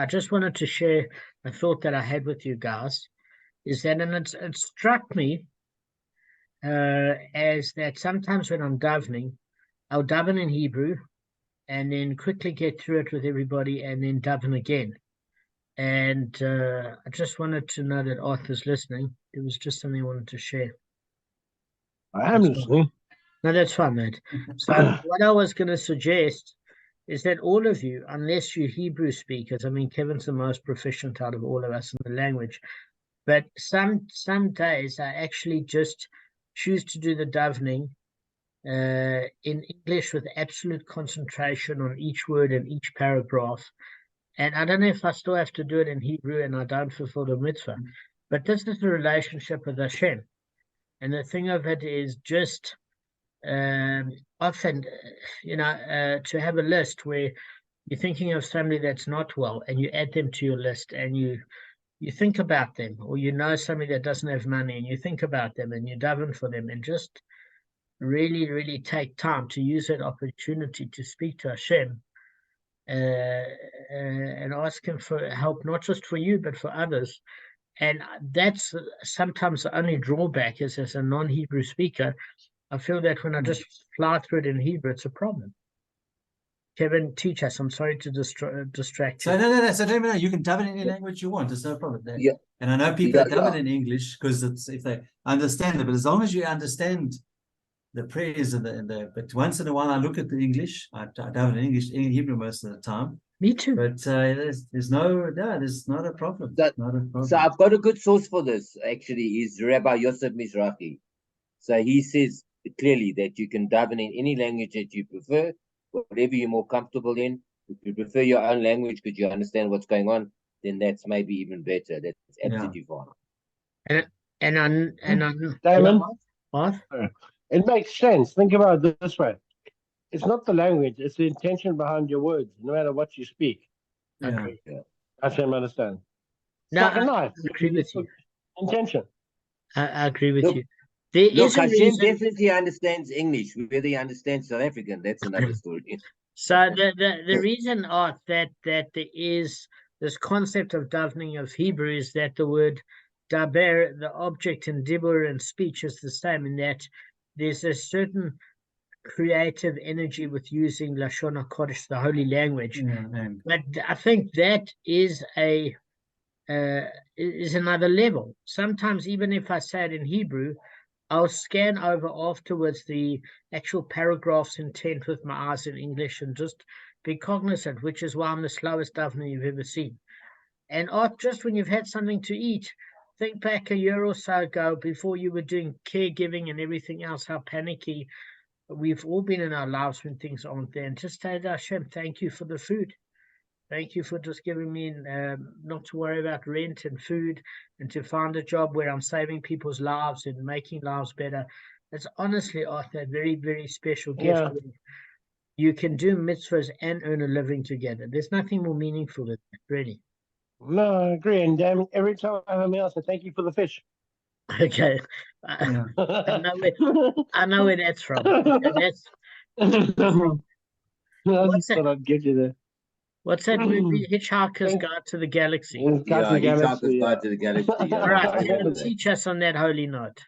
I just wanted to share a thought that I had with you guys, is that, and it struck me as that sometimes when I'm davening, I'll daven in Hebrew and then quickly get through it with everybody and then daven again. And I just wanted to know that Arthur's listening. It was just something I wanted to share. I am listening. No, that's fine, mate. So what I was going to suggest is that all of you, unless you're Hebrew speakers, I mean, Kevin's the most proficient out of all of us in the language, but some days I actually just choose to do the davening in English with absolute concentration on each word and each paragraph. And I don't know if I still have to do it in Hebrew and I don't fulfill the mitzvah, but this is the relationship with Hashem. And the thing of it is just often, to have a list where you're thinking of somebody that's not well and you add them to your list and you think about them, or somebody that doesn't have money and you think about them and you daven for them, and just really, really take time to use that opportunity to speak to Hashem and ask him for help, not just for you, but for others. And that's sometimes the only drawback is, as a non-Hebrew speaker, I feel that when I just fly through it in Hebrew, it's a problem. Kevin, teach us. I'm sorry to distract you. No. So Damon, you can daven in any language you want. There's no problem there. Yeah. And I know people that daven in English because it's if they understand it. But as long as you understand the prayers but once in a while I look at the English. I daven in English, in Hebrew most of the time. Me too. But there's not a problem. Not a problem. So I've got a good source for this. Actually, is Rabbi Yosef Mizrahi. So he says clearly that you can daven in any language that you prefer, whatever you're more comfortable in. If you prefer your own language because you understand what's going on, then that's maybe even better. That's absolutely fine. Damon, what? It makes sense. Think about it this way. It's not the language, it's the intention behind your words, no matter what you speak. Okay. Yeah. I can understand. No, like a knife. I agree with you. Intention. I agree with you. Look, Hashem definitely understands English. Whether he understands South African, that's another story. So the reason, Art, that there is this concept of davening of Hebrew is that the word daber, the object in dibur and speech, is the same, in that there's a certain creative energy with using Lashon HaKodesh, the holy language. But I think that is another level. Sometimes even if I say it in Hebrew, I'll scan over afterwards the actual paragraph's intent with my eyes in English and just be cognizant, which is why I'm the slowest davener you've ever seen. And just when you've had something to eat, think back a year or so ago before you were doing caregiving and everything else, how panicky we've all been in our lives when things aren't there. And just say to Hashem, thank you for the food. Thank you for just giving me not to worry about rent and food, and to find a job where I'm saving people's lives and making lives better. It's honestly, Arthur, a very, very special gift. You can do mitzvahs and earn a living together. There's nothing more meaningful than that, really. No, I agree. And damn, every time I have a meal, I say thank you for the fish. Okay. I know where that's from. What's that? I'd give you the... What's that movie? Hitchhiker's Guide to the Galaxy. Hitchhiker's Guide to the Galaxy. All right, teach us on that holy note.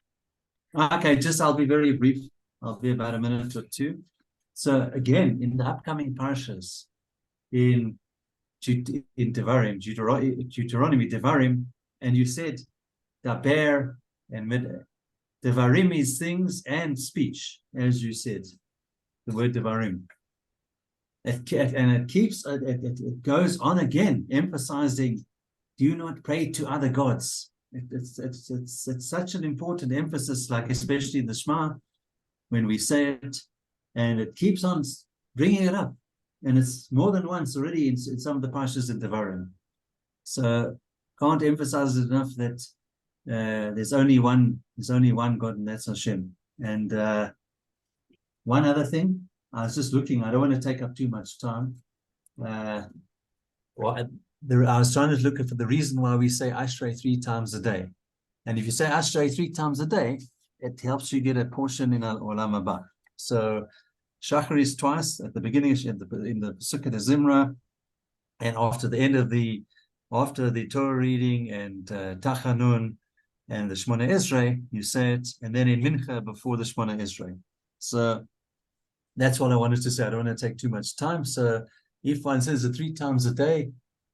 Okay, I'll be very brief. I'll be about a minute or two. So again, in the upcoming parashas, in Devarim, Deuteronomy, Devarim, and you said Daber and Devarim is things and speech, as you said, the word Devarim. It goes on again, emphasizing, do not pray to other gods. It's such an important emphasis, like especially the Shema, when we say it, and it keeps on bringing it up, and it's more than once already in some of the parashas in Devarim. So can't emphasize it enough that there's only one God, and that's Hashem. And one other thing, I was just looking, I don't want to take up too much time. I was trying to look for the reason why we say Ashrei 3 times a day. And if you say Ashrei 3 times a day, it helps you get a portion in Olam Haba. So Shachar is twice at the beginning, in the Sukkot Zimra, And after the end of after the Torah reading and Tachanun and the Shemona Esrei, you say it, and then in Mincha before the Shemona Esrei. So that's what I wanted to say. I don't want to take too much time. So if one says it 3 times a day,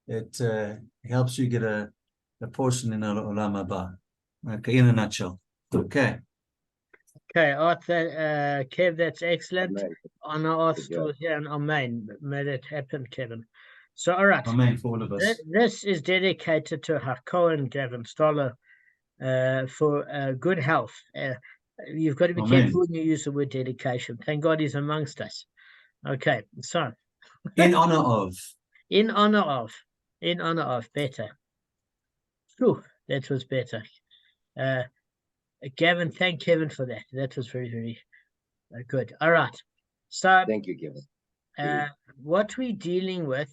it helps you get a portion in Olam Haba. Okay, in a nutshell. Okay. Okay, Arthur, Kev, that's excellent. Amen. Honor Arthur Good job. here and Amen. May that happen, Kevin. So, all right. Amen for all of us. This is dedicated to Hakohen Gavin Stoller for good health. You've got to be Amen. careful when you use the word dedication. Thank God he's amongst us. Okay, so In honor of. in honor of, better. Phew, that was better. Gavin, thank Kevin for that. That was very, very good. All right. So Thank you, Kevin. what we're dealing with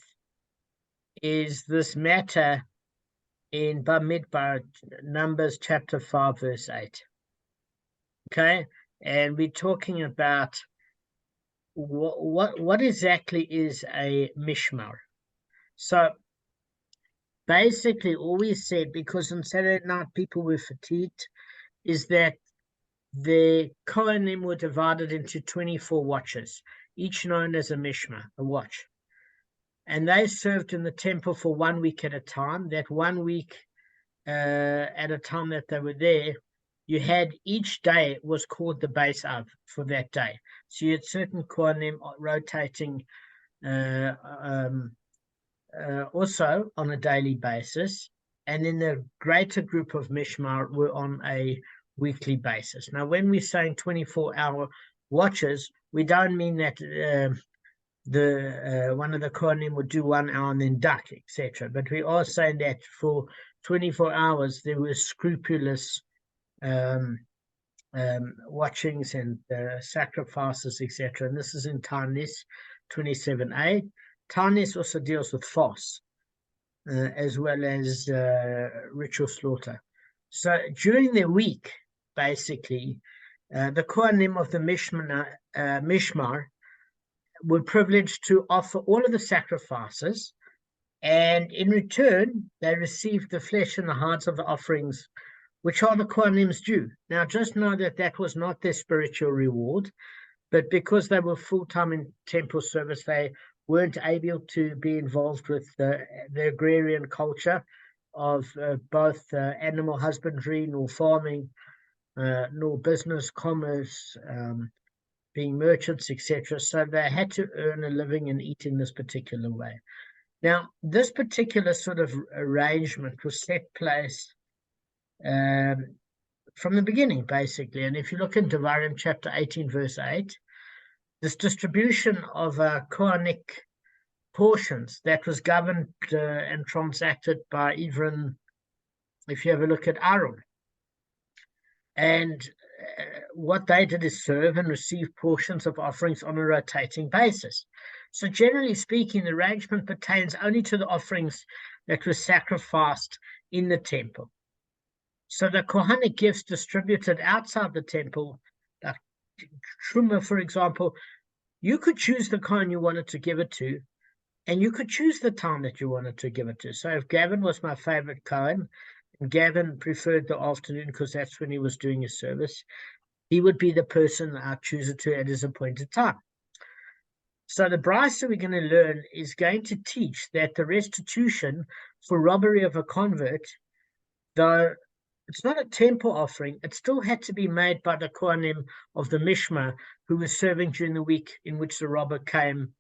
is this matter in Bamidbar, Numbers chapter 5, verse 8. Okay, and we're talking about what exactly is a mishmar. So basically, all we said, because on Saturday night people were fatigued, is that the Kohanim were divided into 24 watches, each known as a mishmar, a watch. And they served in the temple for 1 week at a time. That 1 week at a time that they were there, you had each day was called the base of for that day. So you had certain Kohanim rotating also on a daily basis. And then the greater group of Mishmar were on a weekly basis. Now, when we're saying 24-hour watches, we don't mean that one of the Kohanim would do 1 hour and then duck, etc. But we are saying that for 24 hours there were scrupulous watchings and sacrifices, etc. And this is in Tanis 27a. Tanis also deals with fasts as well as ritual slaughter. So during the week, basically, the Kohanim of the Mishmar were privileged to offer all of the sacrifices, and in return, they received the flesh and the hides of the offerings, which are the Kohanim's due. Now, just know that that was not their spiritual reward, but because they were full-time in temple service, they weren't able to be involved with the agrarian culture of both animal husbandry, nor farming, nor business, commerce, being merchants, etc. So they had to earn a living and eat in this particular way. Now, this particular sort of arrangement was set place from the beginning, basically. And if you look in Devarim chapter 18, verse 8, this distribution of Kohanic portions that was governed and transacted by even, if you have a look at Aaron. And what they did is serve and receive portions of offerings on a rotating basis. So generally speaking, the arrangement pertains only to the offerings that were sacrificed in the temple. So the Kohanic gifts distributed outside the temple, like Truma, for example, you could choose the Kohen you wanted to give it to, and you could choose the time that you wanted to give it to. So if Gavin was my favorite Kohen, and Gavin preferred the afternoon because that's when he was doing his service, he would be the person I'd choose it to at his appointed time. So the brisa we're going to learn is going to teach that the restitution for robbery of a convert, though it's not a temple offering, it still had to be made by the Kohanim of the Mishmar, who was serving during the week in which the robber came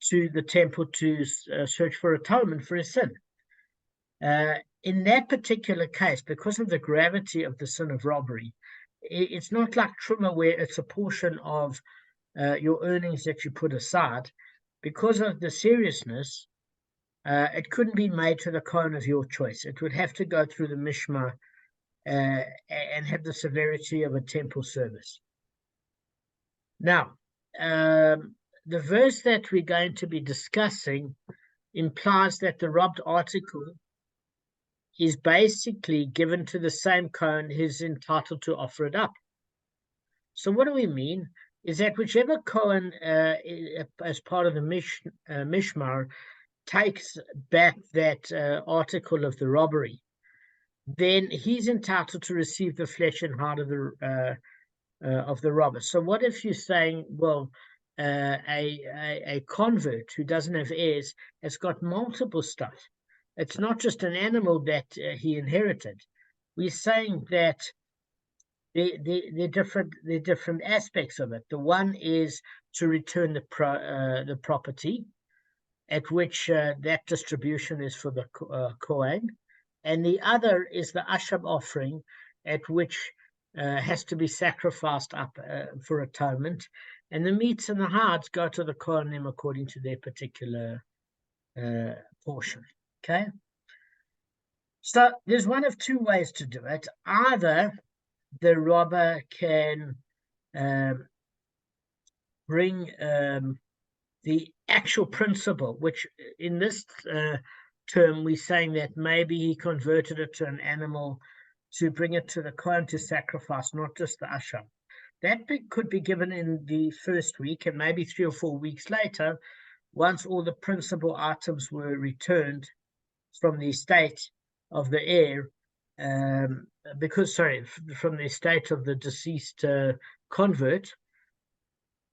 to the temple to search for atonement for his sin. In that particular case, because of the gravity of the sin of robbery, it's not like Truma where it's a portion of your earnings that you put aside. Because of the seriousness, it couldn't be made to the Kohen of your choice. It would have to go through the Mishmar and have the severity of a temple service. Now, the verse that we're going to be discussing implies that the robbed article is basically given to the same Kohen who's entitled to offer it up. So what do we mean? Is that whichever Kohen as part of the Mishmar takes back that article of the robbery, then he's entitled to receive the flesh and heart of the robber. So what if you're saying, well, a convert who doesn't have heirs has got multiple stuff? It's not just an animal that he inherited. We're saying that the different aspects of it. The one is to return the property, at which that distribution is for the Kohen, and the other is the Asham offering, at which has to be sacrificed up for atonement, and the meats and the hearts go to the Kohanim according to their particular portion. Okay, so there's one of two ways to do it. Either the robber can bring the actual principle, which in this term we're saying that maybe he converted it to an animal to bring it to the Kohen to sacrifice, not just the Asham. That could be given in the first week, and maybe 3 or 4 weeks later, once all the principal items were returned from the estate of the heir, from the estate of the deceased convert,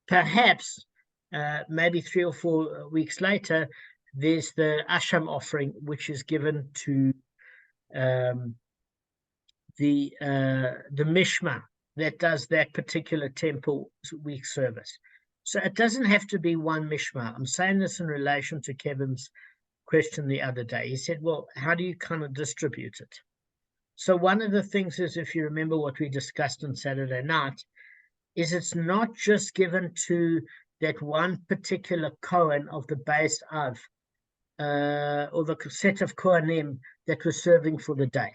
perhaps maybe 3 or 4 weeks later, there's the Asham offering, which is given to the Mishma that does that particular temple week service. So it doesn't have to be one Mishma. I'm saying this in relation to Kevin's question the other day. He said, well, how do you kind of distribute it? So one of the things is, if you remember what we discussed on Saturday night, is it's not just given to that one particular Kohen of the base of, or the set of Kohanim that was serving for the day.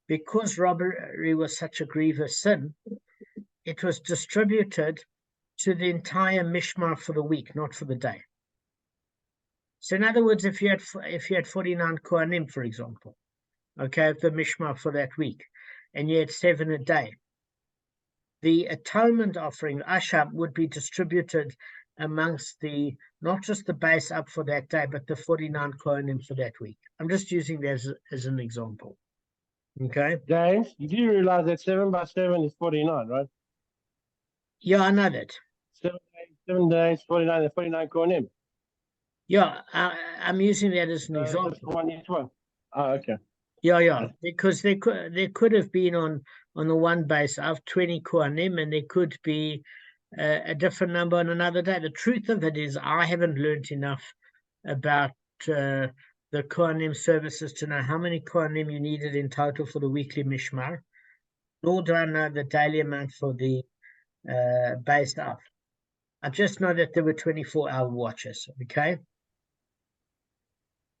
Because robbery was such a grievous sin, it was distributed to the entire Mishmar for the week, not for the day. So in other words, if you had 49 Kohanim, for example, okay, the Mishmar for that week, and you had 7 a day, the atonement offering, Asham, would be distributed amongst not just the base up for that day, but the 49 Kohanim for that week. I'm just using that as an example. Okay. James, you do realize that 7 by 7 is 49, right? Yeah, I know that. 7 days, 49, and 49 Kohanim. Yeah, I'm using that as an example. Just one each one. Oh, okay. Yeah, because there could have been on the one base of 20 Kohanim, and there could be a different number on another day. The truth of it is, I haven't learned enough about the Kohanim services to know how many Kohanim you needed in total for the weekly Mishmar, nor do I know the daily amount for the base of. I just know that there were 24-hour watches, okay?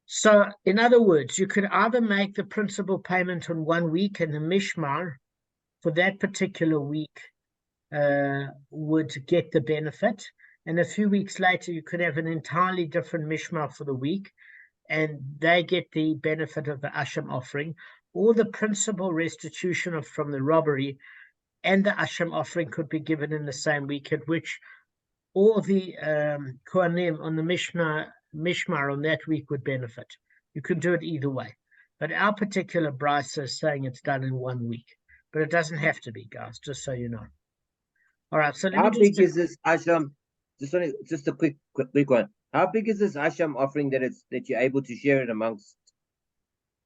So, in other words, you could either make the principal payment on 1 week, and the Mishmar for that particular week would get the benefit, and a few weeks later you could have an entirely different Mishmar for the week, and they get the benefit of the Asham offering, or the principal restitution from the robbery and the Asham offering could be given in the same week, at which all the Kohanim on the Mishmar on that week would benefit. You can do it either way. But our particular brisa is saying it's done in 1 week. But it doesn't have to be, guys, just so you know. All right, so how big is this Asham? Just a quick one. How big is this Asham offering that you're able to share it amongst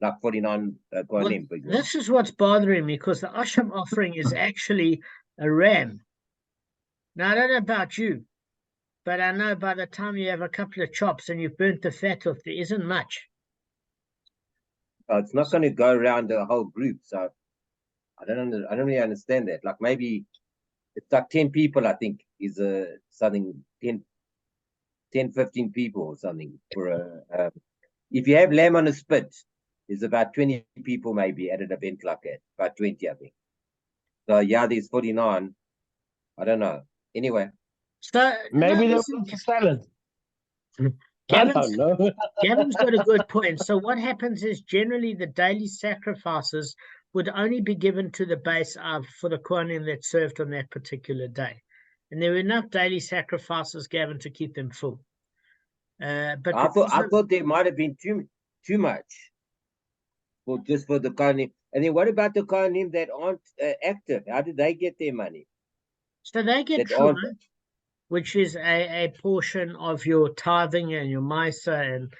like 49 Kohanim? Well, this is what's bothering me, because the Asham offering is actually a ram. Now, I don't know about you, but I know by the time you have a couple of chops and you've burnt the fat off, there isn't much. It's not going to go around the whole group, so I don't really understand that. Like maybe it's like 10 people, I think, is something 10, 15 people or something. For if you have lamb on a spit, there's about 20 people maybe at an event like that, about 20, I think. So yeah, there's 49. I don't know. Anyway, so maybe there was a salad. Gavin's got a good point. So what happens is, generally the daily sacrifices would only be given to the base of for the Kohanim that served on that particular day, and there were enough daily sacrifices, Gavin, to keep them full. But I because of, thought there might have been too much for just for the Kohanim. And then what about the Kohanim that aren't active? How did they get their money? so they get That aren't. truma, which is a portion of your tithing and your misa, and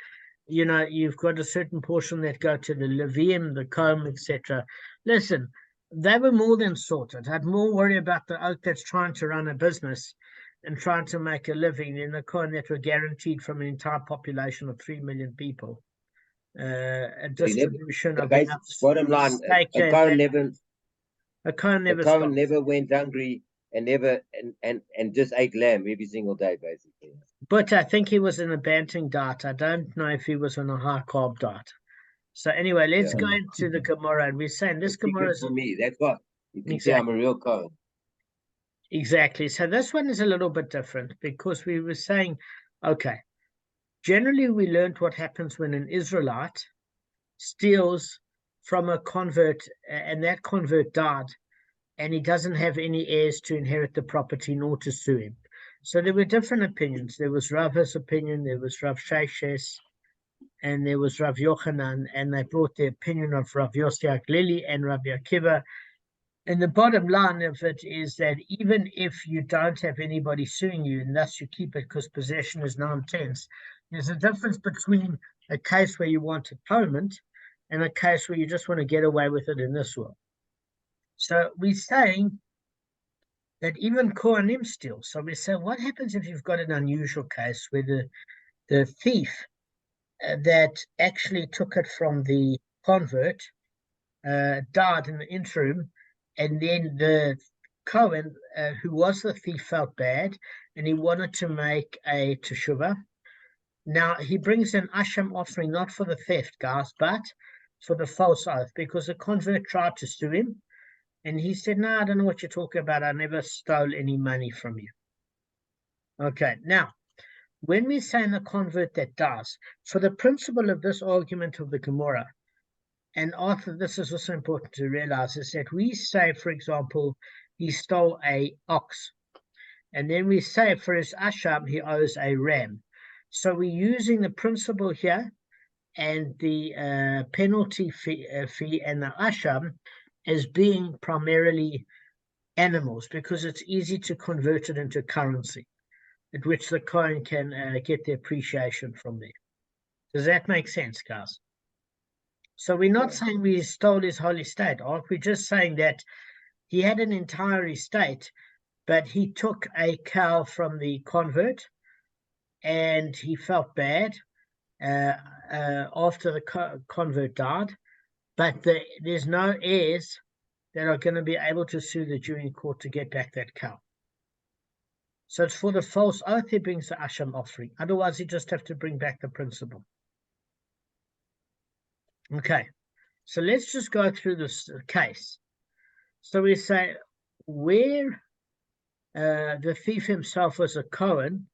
you've got a certain portion that go to the Levium, the Kohen, etc. Listen, they were more than sorted. I'd more worry about the oak that's trying to run a business and trying to make a living than the Kohen that were guaranteed from an entire population of 3 million people. A distribution of Basic, enough bottom line, steak a and Kohen that- a Kohen the never Kohen stops. never went hungry and never and just ate lamb every single day, basically. But I think he was in a banting diet. I don't know if he was on a high carb diet. So anyway, let's go into the Gemara, and we're saying this Gemara is for me. That's what you can say. Exactly. I'm a real Kohen. Exactly. So this one is a little bit different because we were saying, okay, generally we learned what happens when an Israelite steals from a convert and that convert died and he doesn't have any heirs to inherit the property nor to sue him. So there were different opinions. There was Rav's opinion, there was Rav Sheshes, and there was Rav Yochanan, and they brought the opinion of Rav Yossi Aglili and Rav Akiva. And the bottom line of it is that even if you don't have anybody suing you, and thus you keep it because possession is non-tense, there's a difference between a case where you want atonement and a case where you just want to get away with it in this world. So we're saying that even Kohanim steal. So we say, what happens if you've got an unusual case where the thief that actually took it from the convert died in the interim, and then the Cohen, who was the thief, felt bad, and he wanted to make a teshuvah. Now, he brings an asham offering, not for the theft, guys, but for the false oath, because the convert tried to sue him, and he said, no, I don't know what you're talking about. I never stole any money from you. Okay, now, when we say in the convert that does, for the principle of this argument of the Gemara, and Arthur, this is also important to realize, is that we say, for example, he stole a ox, and then we say for his asham, he owes a ram. So we're using the principle here and the penalty fee and the asham as being primarily animals, because it's easy to convert it into currency, at which the Kohen can get the appreciation from there. Does that make sense, guys? So we're not saying we stole his whole estate, aren't we? Just saying that he had an entire estate, but he took a cow from the convert and he felt bad after the convert died, but there's no heirs that are going to be able to sue the Jewish court to get back that cow. So it's for the false oath he brings the asham offering. Otherwise, he just have to bring back the principal. Okay, so let's just go through this case. So we say where the thief himself was a Cohen,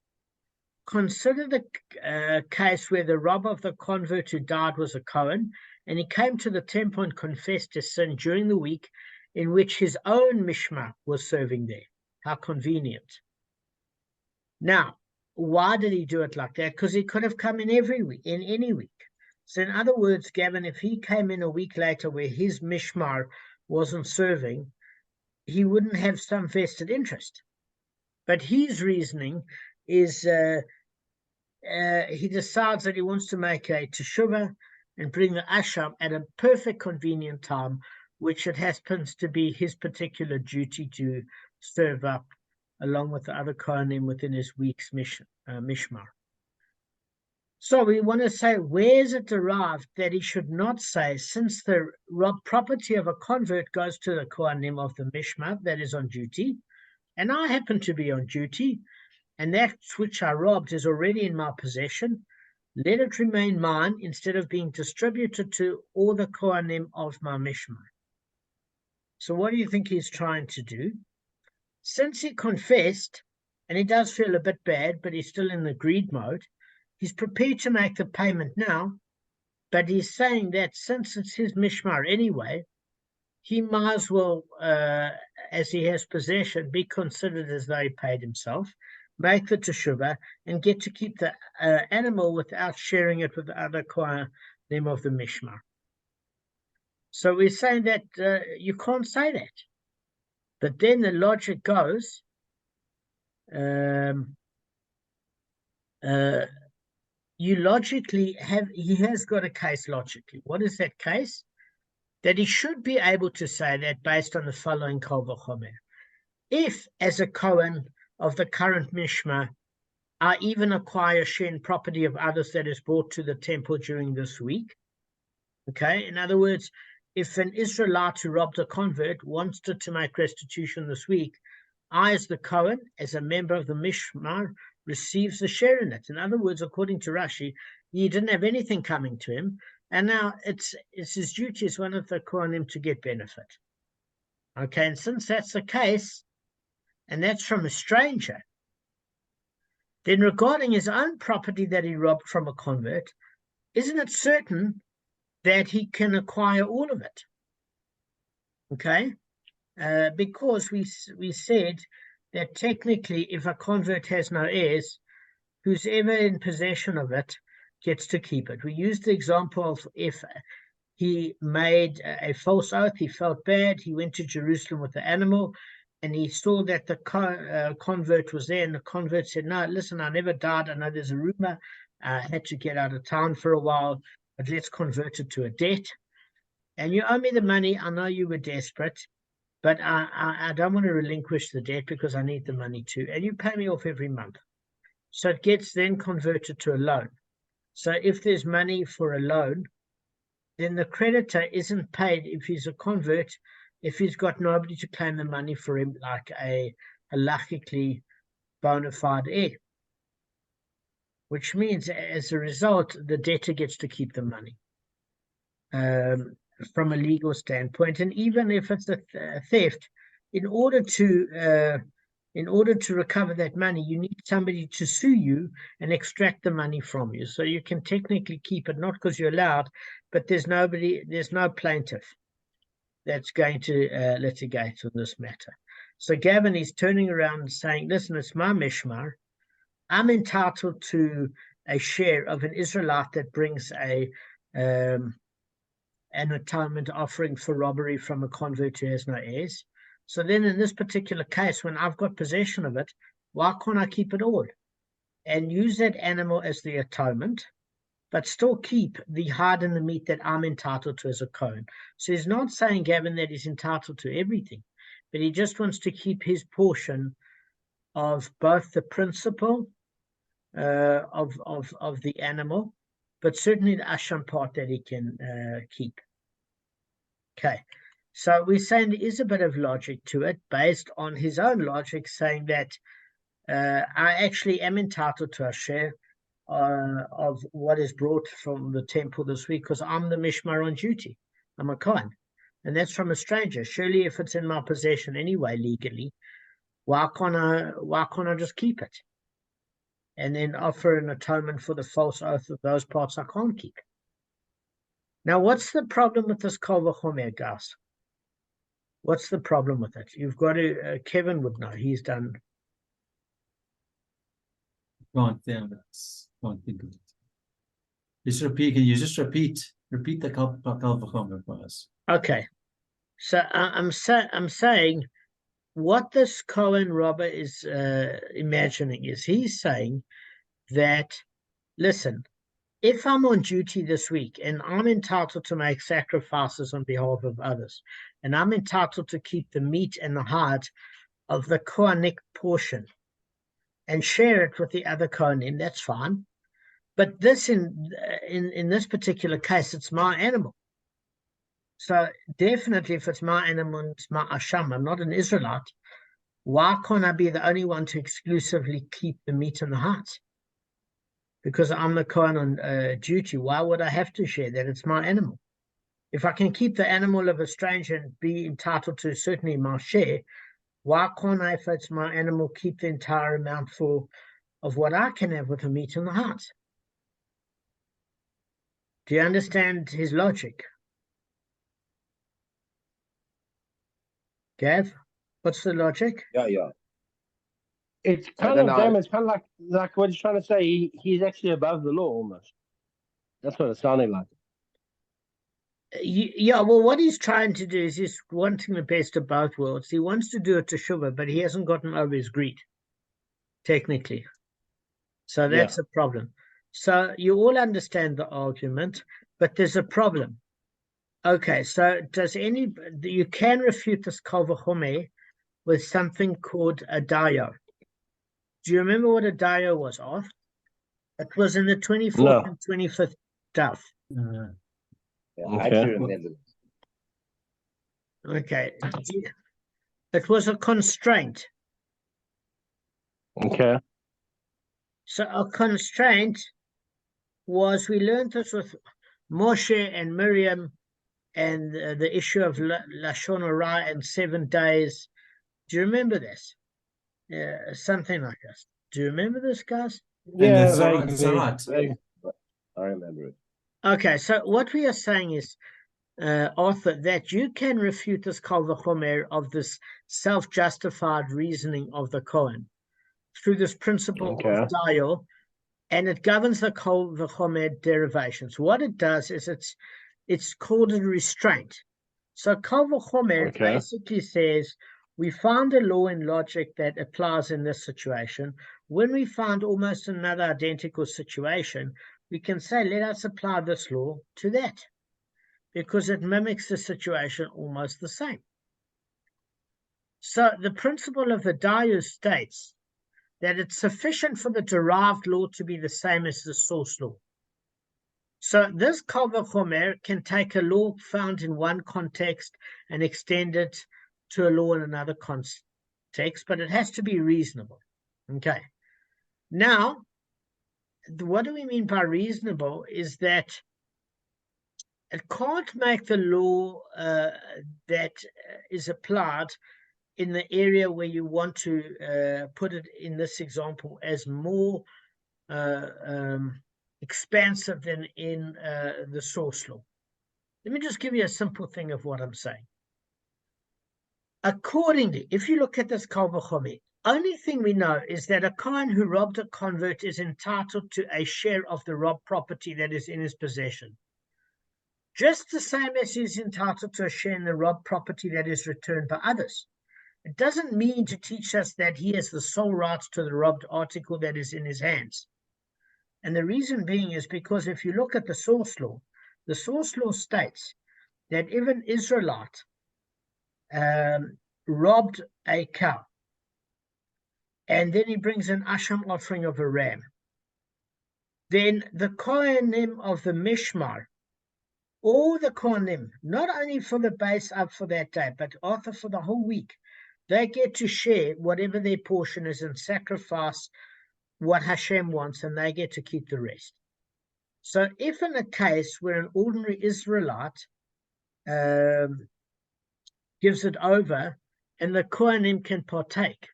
consider the case where the robber of the convert who died was a Cohen, and he came to the temple and confessed his sin during the week in which his own mishmar was serving there. How convenient. Now, why did he do it like that? Because he could have come in every week, in any week. So in other words, Gavin, if he came in a week later where his mishmar wasn't serving, he wouldn't have some vested interest. But his reasoning is he decides that he wants to make a teshuvah and bring the asham at a perfect convenient time, which it happens to be his particular duty to serve up along with the other Kohanim within his week's mishmar. So we want to say, where is it derived that he should not say, since the property of a convert goes to the Kohanim of the mishmar that is on duty, and I happen to be on duty, and that which I robbed is already in my possession, let it remain mine instead of being distributed to all the Kohanim of my mishmar. So what do you think he's trying to do? Since he confessed, and he does feel a bit bad, but he's still in the greed mode, he's prepared to make the payment now, but he's saying that since it's his mishmar anyway, he might as well, as he has possession, be considered as though he paid himself, make the teshuvah, and get to keep the animal without sharing it with the other kohanim of the mishmar. So we're saying that you can't say that. But then the logic goes, you logically he has got a case logically. What is that case? That he should be able to say that based on the following Kol V'chomer. If, as a Kohen of the current Mishmar, I even acquire shen property of others that is brought to the temple during this week, okay? In other words, if an Israelite who robbed a convert wants to make restitution this week, I, as the Kohen, as a member of the Mishmar, receives a share in it. In other words, according to Rashi, he didn't have anything coming to him, and now it's his duty as one of the Kohanim to get benefit. Okay, and since that's the case, and that's from a stranger, then regarding his own property that he robbed from a convert, isn't it certain that he can acquire all of it? Okay, because we said that technically if a convert has no heirs, who's ever in possession of it gets to keep it. We used the example of if he made a false oath, he felt bad, he went to Jerusalem with the animal, and he saw that the convert was there, and the convert said, no, listen, I never died, I know there's a rumor, I had to get out of town for a while, but let's convert it to a debt. And you owe me the money, I know you were desperate, but I don't want to relinquish the debt because I need the money too, and you pay me off every month. So it gets then converted to a loan. So if there's money for a loan, then the creditor isn't paid if he's a convert, if he's got nobody to claim the money for him, like a halachically bona fide heir. Which means, as a result, the debtor gets to keep the money from a legal standpoint. And even if it's a theft, in order to recover that money, you need somebody to sue you and extract the money from you. So you can technically keep it, not because you're allowed, but there's no plaintiff that's going to litigate on this matter. So Gavin is turning around and saying, listen, it's my mishmar. I'm entitled to a share of an Israelite that brings an atonement offering for robbery from a convert who has no heirs. So then in this particular case, when I've got possession of it, why can't I keep it all and use that animal as the atonement, but still keep the hide and the meat that I'm entitled to as a Kohen? So he's not saying, Gavin, that he's entitled to everything, but he just wants to keep his portion of both the principle of the animal, but certainly the asham part that he can keep. Okay. So we're saying there is a bit of logic to it based on his own logic, saying that I actually am entitled to a share of what is brought from the temple this week because I'm the mishmar on duty. I'm a Kohen. And that's from a stranger. Surely if it's in my possession anyway, legally, why can't I just keep it? And then offer an atonement for the false oath of those parts I can't keep. Now, what's the problem with this Kol V'chomer, guys? What's the problem with it? You've got to, Kevin would know. He's done. Can't think of it. Just repeat. Can you just repeat the Kol V'chomer for us? Okay. So I'm saying what this Cohen robber is imagining is he's saying that, listen, if I'm on duty this week and I'm entitled to make sacrifices on behalf of others, and I'm entitled to keep the meat and the hide of the Kohanic portion and share it with the other Kohanim, that's fine. But this in this particular case, it's my animal. So definitely if it's my animal, it's my asham, I'm not an Israelite, why can't I be the only one to exclusively keep the meat and the hides? Because I'm the Kohen on duty, why would I have to share that? It's my animal. If I can keep the animal of a stranger and be entitled to certainly my share, why can't I, if it's my animal, keep the entire amount of what I can have with the meat and the hides? Do you understand his logic? Gav, what's the logic? Yeah. It's I kind don't of know. Damon. It's kind of like what he's trying to say. He's actually above the law almost. That's what it sounded like. Yeah, well, what he's trying to do is he's wanting the best of both worlds. He wants to do it to Shuvah, but he hasn't gotten over his greed, technically. So that's a problem. So you all understand the argument, but there's a problem. Okay, so you can refute this Kal V'chomer with something called a dayo. Do you remember what a dayo was, Arth? It was in the 24th and 25th daf. I actually remember. Okay. It was a constraint. Okay. So a constraint was, we learned this with Moshe and Miriam and the issue of Lashon Hara and 7 days. Do you remember this? Something like this. Do you remember this, guys? Yeah, Zarat. I remember it. Okay, so what we are saying is, Arthur, that you can refute this Kal V'chomer of this self-justified reasoning of the Kohen through this principle of dayo, and it governs the Kal V'chomer derivations. What it does is it's called a restraint. So Kal V'chomer basically says we found a law in logic that applies in this situation. When we find almost another identical situation, we can say, let us apply this law to that, because it mimics the situation almost the same. So the principle of the dayo states that it's sufficient for the derived law to be the same as the source law. So this Kal V'chomer can take a law found in one context and extend it to a law in another context, but it has to be reasonable. Okay. Now, what do we mean by reasonable is that it can't make the law that is applied in the area where you want to put it in this example as more expansive than in the source law. Let me just give you a simple thing of what I'm saying. Accordingly, if you look at this Kal V'chomer, only thing we know is that a Kohen who robbed a convert is entitled to a share of the robbed property that is in his possession, just the same as he's entitled to a share in the robbed property that is returned by others. It doesn't mean to teach us that he has the sole rights to the robbed article that is in his hands. And the reason being is because if you look at the source law states that if an Israelite robbed a cow and then he brings an Asham offering of a ram, then the Kohanim of the Mishmar, all the Kohanim, not only for the base up for that day, but also for the whole week, they get to share whatever their portion is and sacrifice what Hashem wants, and they get to keep the rest. So if in a case where an ordinary Israelite gives it over and the Kohanim can partake,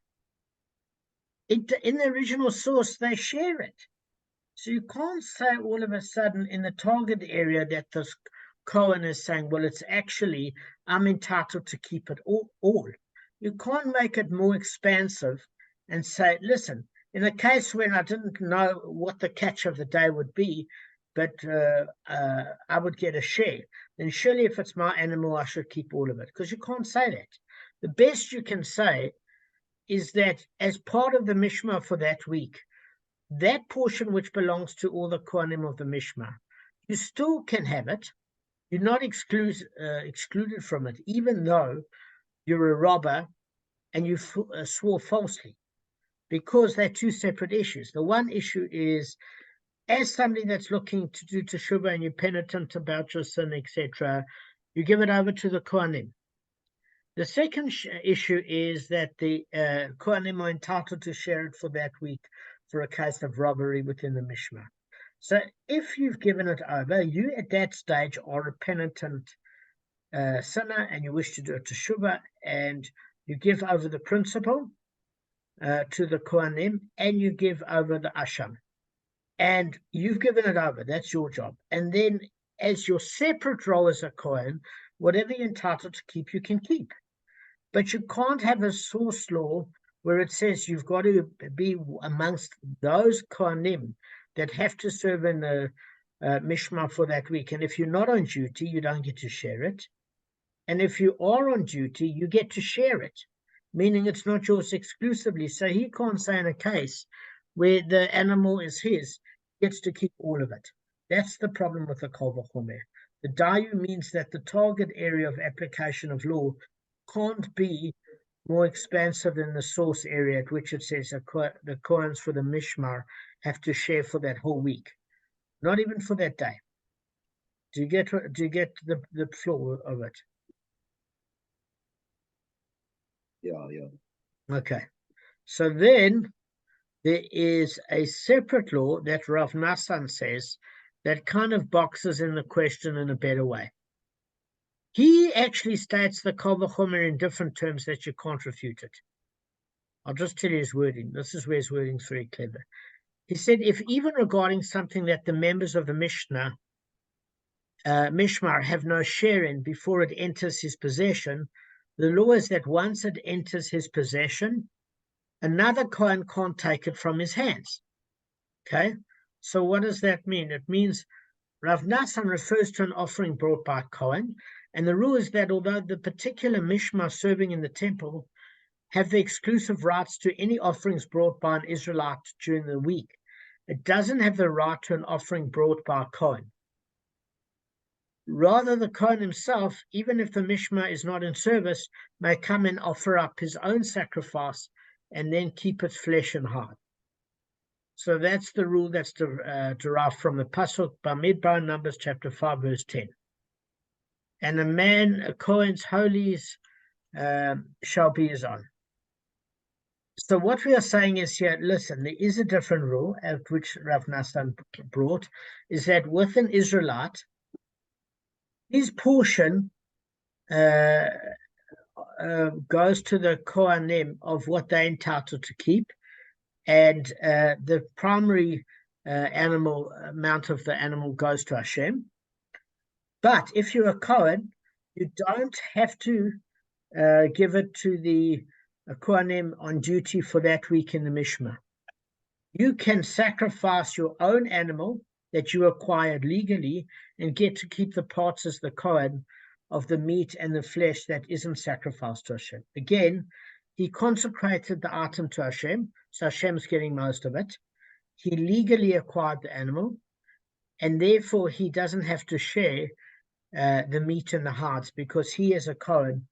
in the original source, they share it. So you can't say all of a sudden in the target area that this Kohen is saying, well, it's actually, I'm entitled to keep it all. You can't make it more expansive and say, listen, in a case when I didn't know what the catch of the day would be, but I would get a share, then surely if it's my animal, I should keep all of it, because you can't say that. The best you can say is that as part of the Mishmah for that week, that portion which belongs to all the Kohanim of the Mishmah, you still can have it. You're not excluded from it, even though you're a robber and you swore falsely, because they're two separate issues. The one issue is, as somebody that's looking to do teshuvah and you're penitent about your sin, etc., you give it over to the Kohanim. The second issue is that the Kohanim are entitled to share it for that week for a case of robbery within the Mishmah. So if you've given it over, you at that stage are a penitent sinner and you wish to do a teshuvah, and you give over the principle to the Kohanim and you give over the Asham. And you've given it over. That's your job. And then as your separate role as a Kohen, whatever you're entitled to keep, you can keep. But you can't have a source law where it says you've got to be amongst those Kohanim that have to serve in the Mishmar for that week. And if you're not on duty, you don't get to share it. And if you are on duty, you get to share it, meaning it's not yours exclusively. So he can't say in a case where the animal is his, gets to keep all of it. That's the problem with the Kal Vachomer. The Dayu means that the target area of application of law can't be more expansive than the source area at which it says the Kohens for the Mishmar have to share for that whole week, not even for that day. Do you get the flow of it? Yeah, yeah. Okay. So then there is a separate law that Rav Nassan says that kind of boxes in the question in a better way. He actually states the Kal Vachomer in different terms that you can't refute it. I'll just tell you his wording. This is where his wording is very clever. He said, if even regarding something that the members of the Mishmar have no share in before it enters his possession, the law is that once it enters his possession, another Kohen can't take it from his hands. Okay? So what does that mean? It means Rav Nassan refers to an offering brought by Kohen, and the rule is that although the particular Mishmar serving in the temple have the exclusive rights to any offerings brought by an Israelite during the week, it doesn't have the right to an offering brought by a Kohen. Rather, the Kohen himself, even if the Mishmar is not in service, may come and offer up his own sacrifice and then keep its flesh and hide. So that's the rule that's derived from the Pasuk Bamidbar, Numbers chapter 5, verse 10. And a Kohen's holies shall be his own. So what we are saying is here, listen, there is a different rule, at which Rav Nassan brought, is that with an Israelite, his portion goes to the Kohanim of what they're entitled to keep, and the primary amount of the animal goes to Hashem. But if you're a Kohen, you don't have to give it to the Kohanim on duty for that week in the Mishmar. You can sacrifice your own animal that you acquired legally and get to keep the parts as the Kohen of the meat and the flesh that isn't sacrificed to Hashem. Again, he consecrated the item to Hashem, so Hashem's getting most of it. He legally acquired the animal, and therefore he doesn't have to share the meat and the hides because he, as a Kohen,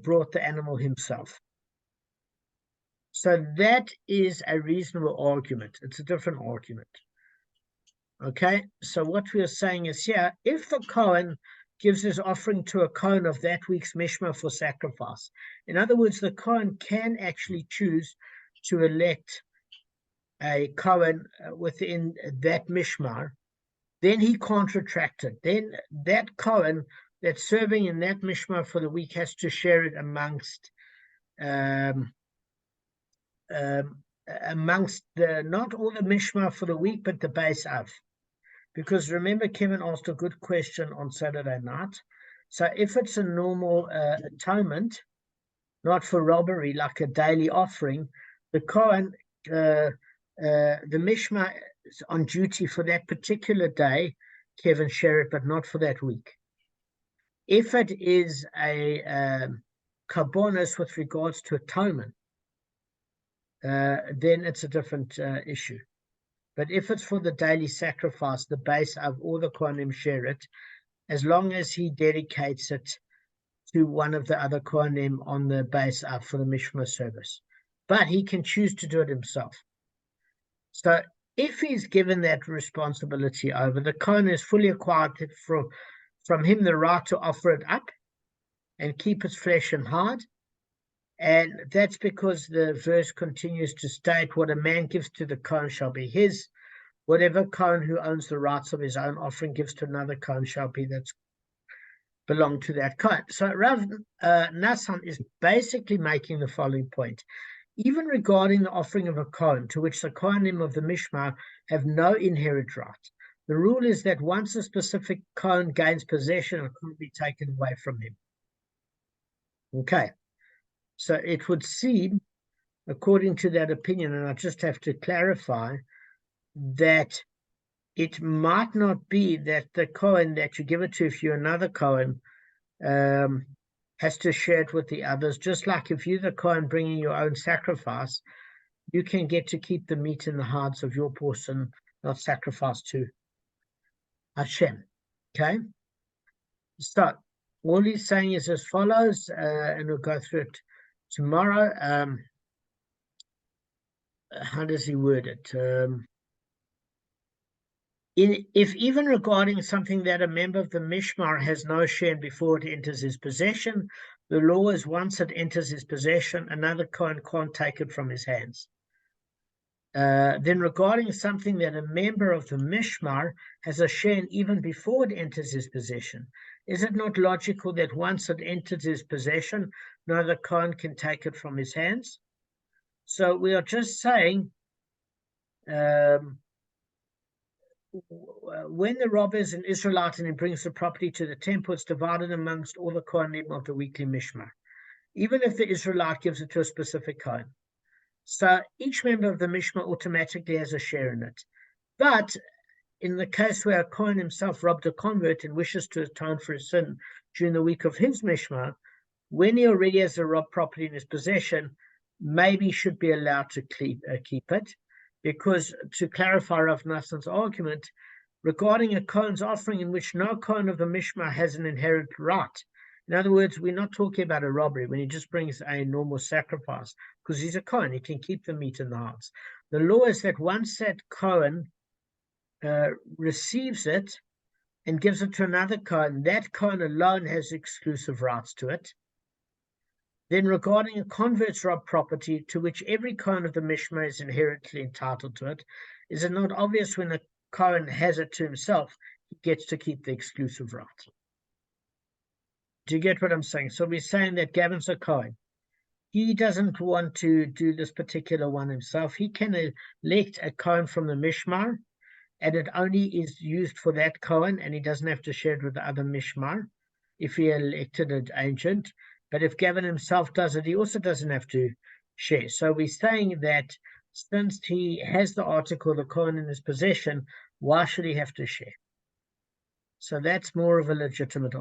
brought the animal himself. So that is a reasonable argument. It's a different argument. Okay, so what we are saying is here, if the Kohen gives his offering to a Kohen of that week's Mishmar for sacrifice, in other words, the Kohen can actually choose to elect a Kohen within that Mishmar, then he can't retract it. Then that Kohen that's serving in that Mishmar for the week has to share it amongst the, not all the Mishmar for the week, but the base of. Because remember, Kevin asked a good question on Saturday night. So if it's a normal atonement, not for robbery, like a daily offering, the Kohen, the Mishmar is on duty for that particular day, Kevin, share it, but not for that week. If it is a karbonos with regards to atonement, then it's a different issue. But if it's for the daily sacrifice, the base of all the Kohanim share it, as long as he dedicates it to one of the other Kohanim on the base of for the Mishmar service. But he can choose to do it himself. So if he's given that responsibility over, the Kohen is fully acquired from him the right to offer it up and keep its flesh and hide. And that's because the verse continues to state, what a man gives to the Kohen shall be his. Whatever Kohen who owns the rights of his own offering gives to another Kohen shall be that's belong to that Kohen. So Rav Nassan is basically making the following point. Even regarding the offering of a Kohen, to which the Kohanim of the Mishmar have no inherent right, the rule is that once a specific Kohen gains possession, it can't be taken away from him. Okay. So it would seem according to that opinion, and I just have to clarify that it might not be that the Kohen that you give it to, if you're another Kohen, has to share it with the others. Just like if you're the Kohen bringing your own sacrifice, you can get to keep the meat and the hides of your portion, not sacrificed to Hashem. Okay? So, all he's saying is as follows, and we'll go through it tomorrow. How does he word it? If even regarding something that a member of the Mishmar has no share before it enters his possession, the law is once it enters his possession, another Kohen can't take it from his hands. Then regarding something that a member of the Mishmar has a share in even before it enters his possession, is it not logical that once it enters his possession, no other Kohen can take it from his hands? So we are just saying, when the robber is an Israelite and he brings the property to the temple, it's divided amongst all the Kohanim of the weekly Mishmar, even if the Israelite gives it to a specific Kohen. So each member of the Mishmar automatically has a share in it. But in the case where a Kohen himself robbed a convert and wishes to atone for his sin during the week of his Mishmar, when he already has the robbed property in his possession, maybe should be allowed to keep it. Because to clarify Rav Nassan's argument, regarding a Kohen's offering in which no Kohen of the Mishmar has an inherent right. In other words, we're not talking about a robbery when he just brings a normal sacrifice, because he's a Kohen, he can keep the meat in the house. The law is that once that Kohen receives it and gives it to another Kohen, that Kohen alone has exclusive rights to it. Then regarding a convert's robbed property to which every Kohen of the Mishmar is inherently entitled to it, is it not obvious when a Kohen has it to himself, he gets to keep the exclusive right? Do you get what I'm saying? So we're saying that Gavin's a Kohen. He doesn't want to do this particular one himself. He can elect a Kohen from the Mishmar, and it only is used for that Kohen, and he doesn't have to share it with the other Mishmar if he elected an agent. But if Gavin himself does it, he also doesn't have to share. So we're saying that since he has the article, the Kohen, in his possession, why should he have to share? So that's more of a legitimate